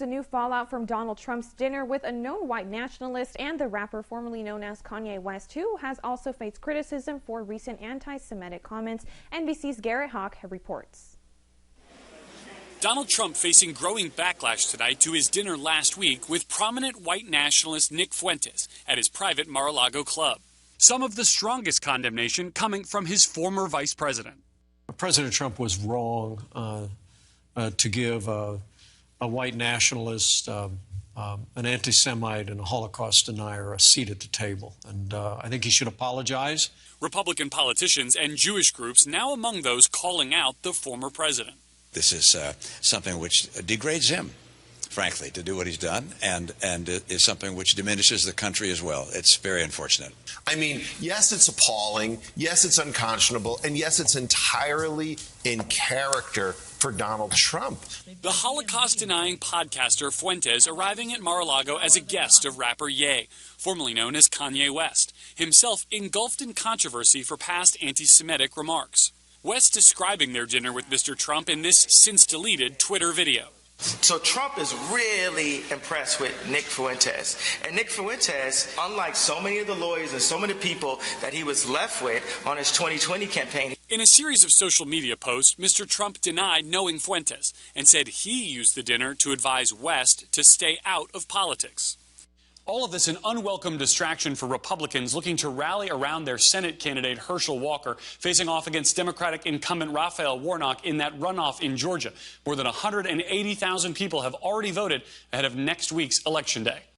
The new fallout from Donald Trump's dinner with a known white nationalist and the rapper formerly known as Kanye West, who has also faced criticism for recent anti-Semitic comments. NBC's Garrett Hawk reports. Donald Trump facing growing backlash tonight to his dinner last week with prominent white nationalist Nick Fuentes at his private Mar-a-Lago club. Some of the strongest condemnation coming from his former vice president. President Trump was wrong to give a white nationalist, an anti-Semite, and a Holocaust denier a seat at the table. And I think he should apologize. Republican politicians and Jewish groups now among those calling out the former president. This is something which degrades him, frankly, to do what he's done, and is something which diminishes the country as well. It's very unfortunate. I mean, yes, it's appalling. Yes, it's unconscionable. And yes, it's entirely in character for Donald Trump. The Holocaust-denying podcaster Fuentes arriving at Mar-a-Lago as a guest of rapper Ye, formerly known as Kanye West, himself engulfed in controversy for past anti-Semitic remarks. West describing their dinner with Mr. Trump in this since-deleted Twitter video. So Trump is really impressed with Nick Fuentes. And Nick Fuentes, unlike so many of the lawyers and so many people that he was left with on his 2020 campaign. In a series of social media posts, Mr. Trump denied knowing Fuentes and said he used the dinner to advise West to stay out of politics. All of this an unwelcome distraction for Republicans looking to rally around their Senate candidate Herschel Walker, facing off against Democratic incumbent Raphael Warnock in that runoff in Georgia. More than 180,000 people have already voted ahead of next week's Election Day.